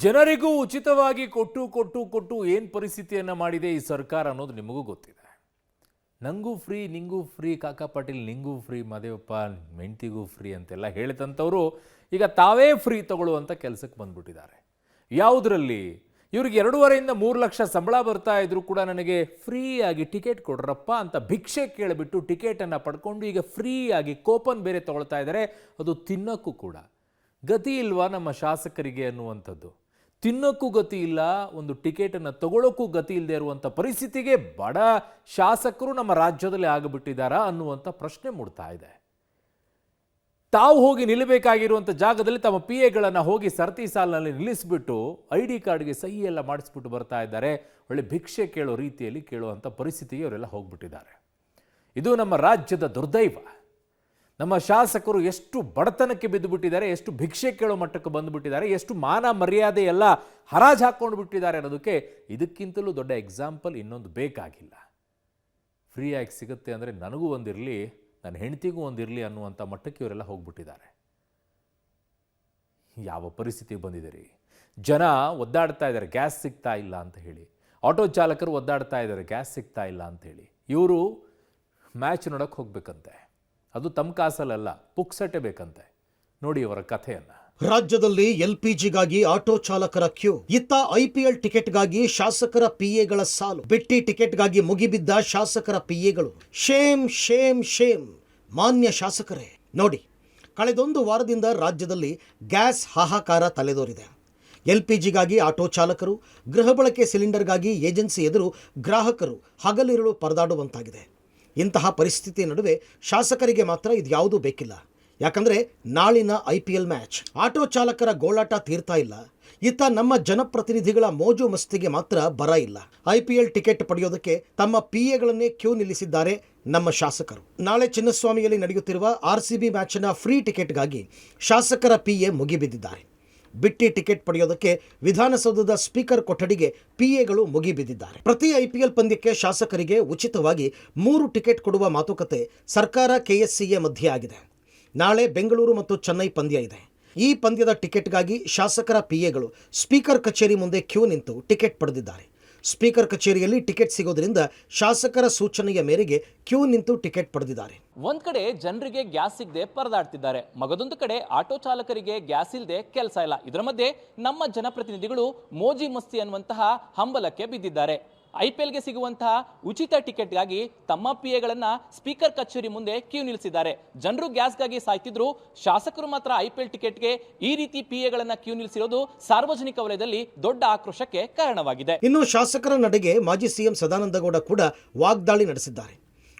ಜನರಿಗೂ ಉಚಿತವಾಗಿ ಕೊಟ್ಟು ಏನು ಪರಿಸ್ಥಿತಿಯನ್ನು ಮಾಡಿದೆ ಈ ಸರ್ಕಾರ ಅನ್ನೋದು ನಿಮಗೂ ಗೊತ್ತಿದೆ. ನಂಗೂ ಫ್ರೀ, ನಿಂಗೂ ಫ್ರೀ, ಕಾಕಾ ಪಾಟೀಲ್ ನಿಂಗೂ ಫ್ರೀ, ಮದೇವಪ್ಪ ಮೆಂಟಿಗೂ ಫ್ರೀ ಅಂತೆಲ್ಲ ಹೇಳಿದಂಥವರು ಈಗ ತಾವೇ ಫ್ರೀ ತಗೊಳ್ಳುವಂಥ ಕೆಲಸಕ್ಕೆ ಬಂದ್ಬಿಟ್ಟಿದ್ದಾರೆ. ಯಾವುದರಲ್ಲಿ ಇವ್ರಿಗೆ 2.5 3 ಲಕ್ಷ ಸಂಬಳ ಬರ್ತಾ ಇದ್ರು ಕೂಡ ನನಗೆ ಫ್ರೀಯಾಗಿ ಟಿಕೆಟ್ ಕೊಡ್ರಪ್ಪ ಅಂತ ಭಿಕ್ಷೆ ಕೇಳಿಬಿಟ್ಟು ಟಿಕೆಟನ್ನು ಪಡ್ಕೊಂಡು ಈಗ ಫ್ರೀಯಾಗಿ ಕೂಪನ್ ಬೇರೆ ತಗೊಳ್ತಾ ಇದ್ದಾರೆ. ಅದು ತಿನ್ನೋಕ್ಕೂ ಕೂಡ ಗತಿ ಇಲ್ವಾ ನಮ್ಮ ಶಾಸಕರಿಗೆ ಅನ್ನುವಂಥದ್ದು. ತಿನ್ನೋಕ್ಕೂ ಗತಿ ಇಲ್ಲ, ಒಂದು ಟಿಕೆಟನ್ನು ತಗೊಳ್ಳೋಕ್ಕೂ ಗತಿ ಇಲ್ಲದೆ ಇರುವಂಥ ಪರಿಸ್ಥಿತಿಗೆ ಬಡ ಶಾಸಕರು ನಮ್ಮ ರಾಜ್ಯದಲ್ಲಿ ಆಗಿಬಿಟ್ಟಿದ್ದಾರಾ ಅನ್ನುವಂಥ ಪ್ರಶ್ನೆ ಮೂಡ್ತಾ ಇದೆ. ತಾವು ಹೋಗಿ ನಿಲ್ಲಬೇಕಾಗಿರುವಂಥ ಜಾಗದಲ್ಲಿ ತಮ್ಮ ಪಿ ಎಗಳನ್ನು ಹೋಗಿ ಸರತಿ ಸಾಲಿನಲ್ಲಿ ನಿಲ್ಲಿಸಿಬಿಟ್ಟು ID ಕಾರ್ಡ್ಗೆ ಸಹಿ ಎಲ್ಲ ಮಾಡಿಸ್ಬಿಟ್ಟು ಬರ್ತಾ ಇದ್ದಾರೆ. ಒಳ್ಳೆ ಭಿಕ್ಷೆ ಕೇಳೋ ರೀತಿಯಲ್ಲಿ ಕೇಳುವಂಥ ಪರಿಸ್ಥಿತಿಗೆ ಅವರೆಲ್ಲ ಹೋಗ್ಬಿಟ್ಟಿದ್ದಾರೆ. ಇದು ನಮ್ಮ ರಾಜ್ಯದ ದುರ್ದೈವ. ನಮ್ಮ ಶಾಸಕರು ಎಷ್ಟು ಬಡತನಕ್ಕೆ ಬಿದ್ದು ಬಿಟ್ಟಿದ್ದಾರೆ, ಎಷ್ಟು ಭಿಕ್ಷೆ ಕೇಳೋ ಮಟ್ಟಕ್ಕೆ ಬಂದುಬಿಟ್ಟಿದ್ದಾರೆ, ಎಷ್ಟು ಮಾನ ಮರ್ಯಾದೆ ಎಲ್ಲ ಹರಾಜು ಹಾಕ್ಕೊಂಡು ಬಿಟ್ಟಿದ್ದಾರೆ ಅನ್ನೋದಕ್ಕೆ ಇದಕ್ಕಿಂತಲೂ ದೊಡ್ಡ ಎಕ್ಸಾಂಪಲ್ ಇನ್ನೊಂದು ಬೇಕಾಗಿಲ್ಲ. ಫ್ರೀಯಾಗಿ ಸಿಗುತ್ತೆ ಅಂದರೆ ನನಗೂ ಒಂದಿರಲಿ, ನನ್ನ ಹೆಂಡತಿಗೂ ಒಂದಿರಲಿ ಅನ್ನುವಂಥ ಮಟ್ಟಕ್ಕೆ ಇವರೆಲ್ಲ ಹೋಗ್ಬಿಟ್ಟಿದ್ದಾರೆ. ಯಾವ ಪರಿಸ್ಥಿತಿಗೆ ಬಂದಿದೆ. ಜನ ಒದ್ದಾಡ್ತಾ ಇದ್ದಾರೆ ಗ್ಯಾಸ್ ಸಿಗ್ತಾ ಇಲ್ಲ ಅಂತ ಹೇಳಿ, ಆಟೋ ಚಾಲಕರು ಒದ್ದಾಡ್ತಾ ಇದ್ದಾರೆ ಗ್ಯಾಸ್ ಸಿಗ್ತಾ ಇಲ್ಲ ಅಂತ ಹೇಳಿ. ಇವರು ಮ್ಯಾಚ್ ನೋಡೋಕ್ಕೆ ಹೋಗ್ಬೇಕಂತೆ, ಅದು ತಮ್ಮ ಕಾಸಲ್ಲ, ಪುಕ್ಸಟೆ ಬೇಕಂತೆ. ನೋಡಿ ಅವರ ಕಥೆಯನ್ನ. ರಾಜ್ಯದಲ್ಲಿ LPGಗಾಗಿ ಆಟೋ ಚಾಲಕರ ಕ್ಯೂ, ಇತ್ತ IPL ಟಿಕೆಟ್ಗಾಗಿ ಶಾಸಕರ PAಗಳ ಸಾಲು, ಬಿಟ್ಟಿ ಟಿಕೆಟ್ಗಾಗಿ ಮುಗಿಬಿದ್ದ ಶಾಸಕರ PAಗಳು. ಶೇಮ್ ಶೇಮ್ ಶೇಮ್ ಮಾನ್ಯ ಶಾಸಕರೇ. ನೋಡಿ, ಕಳೆದೊಂದು ವಾರದಿಂದ ರಾಜ್ಯದಲ್ಲಿ ಗ್ಯಾಸ್ ಹಾಹಾಕಾರ ತಲೆದೋರಿದೆ. LPGಗಾಗಿ ಆಟೋ ಚಾಲಕರು, ಗೃಹ ಬಳಕೆ ಸಿಲಿಂಡರ್ಗಾಗಿ ಏಜೆನ್ಸಿ ಎದುರು ಗ್ರಾಹಕರು ಹಗಲಿರುಳು ಪರದಾಡುವಂತಾಗಿದೆ. ಇಂತಹ ಪರಿಸ್ಥಿತಿ ನಡುವೆ ಶಾಸಕರಿಗೆ ಮಾತ್ರ ಇದ್ಯಾವುದೂ ಬೇಕಿಲ್ಲ. ಯಾಕಂದರೆ ನಾಳಿನ IPL ಮ್ಯಾಚ್. ಆಟೋ ಚಾಲಕರ ಗೋಳಾಟ ತೀರ್ತಾ ಇಲ್ಲ, ಇತ್ತ ನಮ್ಮ ಜನಪ್ರತಿನಿಧಿಗಳ ಮೋಜು ಮಸ್ತಿಗೆ ಮಾತ್ರ ಬರ ಇಲ್ಲ. IPL ಟಿಕೆಟ್ ಪಡೆಯೋದಕ್ಕೆ ತಮ್ಮ PAಗಳನ್ನೇ ಕ್ಯೂ ನಿಲ್ಲಿಸಿದ್ದಾರೆ ನಮ್ಮ ಶಾಸಕರು. ನಾಳೆ ಚಿನ್ನಸ್ವಾಮಿಯಲ್ಲಿ ನಡೆಯುತ್ತಿರುವ RCB ಮ್ಯಾಚ್ನ ಫ್ರೀ ಟಿಕೆಟ್ಗಾಗಿ ಶಾಸಕರ PA ಮುಗಿಬಿದ್ದಿದ್ದಾರೆ. ಬಿಟ್ಟಿ ಟಿಕೆಟ್ ಪಡೆಯೋದಕ್ಕೆ ವಿಧಾನಸೌಧದ ಸ್ಪೀಕರ್ ಕೊಠಡಿಗೆ PAಗಳು ಮುಗಿಬಿದ್ದಿದ್ದಾರೆ. ಪ್ರತಿ IPL ಪಂದ್ಯಕ್ಕೆ ಶಾಸಕರಿಗೆ ಉಚಿತವಾಗಿ 3 ಟಿಕೆಟ್ ಕೊಡುವ ಮಾತುಕತೆ ಸರ್ಕಾರ KSCA ಮಧ್ಯೆ ಆಗಿದೆ. ನಾಳೆ ಬೆಂಗಳೂರು ಮತ್ತು ಚೆನ್ನೈ ಪಂದ್ಯ ಇದೆ. ಈ ಪಂದ್ಯದ ಟಿಕೆಟ್ಗಾಗಿ ಶಾಸಕರ PAಗಳು ಸ್ಪೀಕರ್ ಕಚೇರಿ ಮುಂದೆ ಕ್ಯೂ ನಿಂತು ಟಿಕೆಟ್ ಪಡೆದಿದ್ದಾರೆ. ಸ್ಪೀಕರ್ ಕಚೇರಿಯಲ್ಲಿ ಟಿಕೆಟ್ ಸಿಗೋದ್ರಿಂದ ಶಾಸಕರ ಸೂಚನೆಯ ಮೇರೆಗೆ ಕ್ಯೂ ನಿಂತು ಟಿಕೆಟ್ ಪಡೆದಿದ್ದಾರೆ. ಒಂದ್ ಕಡೆ ಜನರಿಗೆ ಗ್ಯಾಸ್ ಸಿಗದೆ ಪರದಾಡ್ತಿದ್ದಾರೆ, ಮಗದೊಂದು ಕಡೆ ಆಟೋ ಚಾಲಕರಿಗೆ ಗ್ಯಾಸ್ ಇಲ್ಲದೆ ಕೆಲಸ ಇಲ್ಲ. ಇದರ ಮಧ್ಯೆ ನಮ್ಮ ಜನಪ್ರತಿನಿಧಿಗಳು ಮೋಜಿ ಮಸ್ತಿ ಅನ್ನುವಂತಹ ಹಂಬಲಕ್ಕೆ ಬಿದ್ದಿದ್ದಾರೆ. IPLಗೆ ಸಿಗುವಂತಹ ಉಚಿತ ಟಿಕೆಟ್ಗಾಗಿ ತಮ್ಮ PAಗಳನ್ನ ಸ್ಪೀಕರ್ ಕಚೇರಿ ಮುಂದೆ ಕ್ಯೂ ನಿಲ್ಲಿಸಿದ್ದಾರೆ. ಜನರು ಗ್ಯಾಸ್ಗಾಗಿ ಸಾಯ್ತಿದ್ರು, ಶಾಸಕರು ಮಾತ್ರ IPL ಟಿಕೆಟ್ಗೆ ಈ ರೀತಿ PAಗಳನ್ನ ಕ್ಯೂ ನಿಲ್ಲಿಸಿರೋದು ಸಾರ್ವಜನಿಕ ವಲಯದಲ್ಲಿ ದೊಡ್ಡ ಆಕ್ರೋಶಕ್ಕೆ ಕಾರಣವಾಗಿದೆ. ಇನ್ನು ಶಾಸಕರ ನಡೆಗೆ ಮಾಜಿ CM ಸದಾನಂದಗೌಡ ಕೂಡ ವಾಗ್ದಾಳಿ ನಡೆಸಿದ್ದಾರೆ.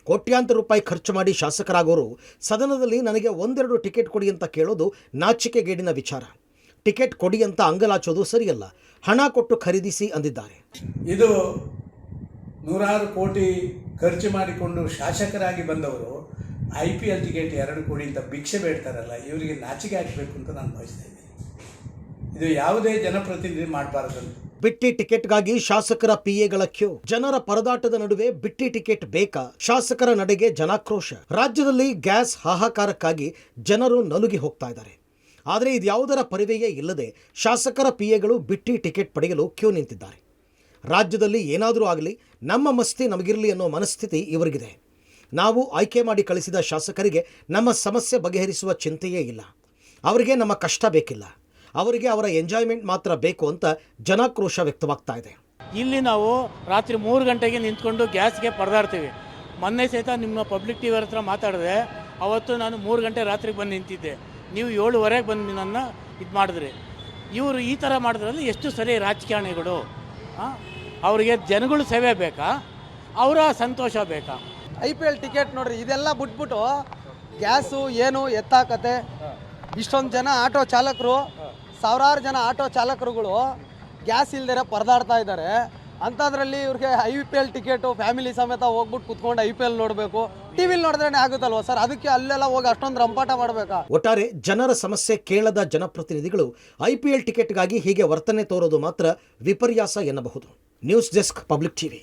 ಕೋಟ್ಯಾಂತರ ರೂಪಾಯಿ ಖರ್ಚು ಮಾಡಿ ಶಾಸಕರಾಗೋರು ಸದನದಲ್ಲಿ ನನಗೆ 1-2 ಟಿಕೆಟ್ ಕೊಡಿ ಅಂತ ಕೇಳೋದು ನಾಚಿಕೆಗೇಡಿನ ವಿಚಾರ. ಟಿಕೆಟ್ ಕೊಡಿ ಅಂತ ಅಂಗಲಾಚೋದು ಸರಿಯಲ್ಲ, ಹಣ ಕೊಟ್ಟು ಖರೀದಿಸಿ ಅಂದಿದ್ದಾರೆ. ಇದು 100 ಕೋಟಿ ಖರ್ಚು ಮಾಡಿಕೊಂಡು ಶಾಸಕರಾಗಿ ಬಂದವರು IPL ಟಿಕೆಟ್ 2 ಕೋಟಿ ಅಂತ ಭಿಕ್ಷೆ ಬೇಡ್ತಾರಲ್ಲ, ಇವರಿಗೆ ನಾಚಿಕೆ ಆಗಬೇಕು ಅಂತ ನಾನು ಭಾವಿಸ್ತಾ ಇದ್ದೀನಿ. ಇದು ಯಾವುದೇ ಜನಪ್ರತಿನಿಧಿ ಮಾಡಬಾರದು. ಬಿಟ್ಟಿ ಟಿಕೆಟ್ಗಾಗಿ ಶಾಸಕರ PAಗಳ ಕ್ಯೂ. ಜನರ ಪರದಾಟದ ನಡುವೆ ಬಿಟ್ಟಿ ಟಿಕೆಟ್ ಬೇಕಾ? ಶಾಸಕರ ನಡೆಗೆ ಜನಾಕ್ರೋಶ. ರಾಜ್ಯದಲ್ಲಿ ಗ್ಯಾಸ್ ಹಾಹಾಕಾರಕ್ಕಾಗಿ ಜನರು ನಲುಗಿ ಹೋಗ್ತಾ ಇದ್ದಾರೆ. ಆದರೆ ಇದ್ಯಾವುದರ ಪರಿವೆಯೇ ಇಲ್ಲದೆ ಶಾಸಕರ PAಗಳು ಬಿಟ್ಟಿ ಟಿಕೆಟ್ ಪಡೆಯಲು ಕ್ಯೂ ನಿಂತಿದ್ದಾರೆ. ರಾಜ್ಯದಲ್ಲಿ ಏನಾದರೂ ಆಗಲಿ, ನಮ್ಮ ಮಸ್ತಿ ನಮಗಿರಲಿ ಅನ್ನೋ ಮನಸ್ಥಿತಿ ಇವರಿಗಿದೆ. ನಾವು ಆಯ್ಕೆ ಮಾಡಿ ಕಳಿಸಿದ ಶಾಸಕರಿಗೆ ನಮ್ಮ ಸಮಸ್ಯೆ ಬಗೆಹರಿಸುವ ಚಿಂತೆಯೇ ಇಲ್ಲ. ಅವರಿಗೆ ನಮ್ಮ ಕಷ್ಟ ಬೇಕಿಲ್ಲ, ಅವರಿಗೆ ಅವರ ಎಂಜಾಯ್ಮೆಂಟ್ ಮಾತ್ರ ಬೇಕು ಅಂತ ಜನಾಕ್ರೋಶ ವ್ಯಕ್ತವಾಗ್ತಾ ಇದೆ. ಇಲ್ಲಿ ನಾವು ರಾತ್ರಿ 3 ಗಂಟೆಗೆ ನಿಂತ್ಕೊಂಡು ಗ್ಯಾಸ್ಗೆ ಪರದಾಡ್ತೀವಿ. ಮೊನ್ನೆ ಸಹಿತ ನಿಮ್ಮ ಪಬ್ಲಿಕ್ TV ಹತ್ರ ಮಾತಾಡಿದೆ. ಅವತ್ತು ನಾನು 3 ಗಂಟೆ ರಾತ್ರಿಗೆ ಬಂದು ನಿಂತಿದ್ದೆ, ನೀವು 7:15 ಬಂದು ನನ್ನ ಇದು ಮಾಡಿದ್ರಿ. ಇವರು ಈ ಥರ ಮಾಡಿದ್ರಲ್ಲಿ ಎಷ್ಟು ಸರಿ ರಾಜಕಾರಣಿಗಳು? ಅವರಿಗೆ ಜನಗಳು ಸೇವೆ ಬೇಕಾ, ಅವರ ಸಂತೋಷ ಬೇಕಾ? IPL ಟಿಕೆಟ್ ನೋಡ್ರಿ, ಇದೆಲ್ಲ ಬಿಟ್ಬಿಟ್ಟು ಗ್ಯಾಸು ಏನು ಎತ್ತಾಕತೆ. ಇಷ್ಟೊಂದು ಜನ ಆಟೋ ಚಾಲಕರು, ಸಾವಿರಾರು ಜನ ಆಟೋ ಚಾಲಕರುಗಳು ಗ್ಯಾಸ್ ಇಲ್ದಿರ ಪರದಾಡ್ತಾ ಇದ್ದಾರೆ. ಅಂಥದ್ರಲ್ಲಿ ಇವ್ರಿಗೆ IPL ಟಿಕೆಟು ಫ್ಯಾಮಿಲಿ ಸಮೇತ ಹೋಗ್ಬಿಟ್ಟು ಕುತ್ಕೊಂಡು IPL ನೋಡಬೇಕು. ಟಿವಿಲಿ ನೋಡಿದ್ರೇ ಆಗುತ್ತಲ್ವ ಸರ್, ಅದಕ್ಕೆ ಅಲ್ಲೆಲ್ಲ ಹೋಗಿ ಅಷ್ಟೊಂದು ರಂಪಾಟ ಮಾಡಬೇಕಾ? ಒಟ್ಟಾರೆ ಜನರ ಸಮಸ್ಯೆ ಕೇಳದ ಜನಪ್ರತಿನಿಧಿಗಳು IPL ಟಿಕೆಟ್ಗಾಗಿ ಹೀಗೆ ವರ್ತನೆ ತೋರೋದು ಮಾತ್ರ ವಿಪರ್ಯಾಸ ಎನ್ನಬಹುದು. News desk, public TV.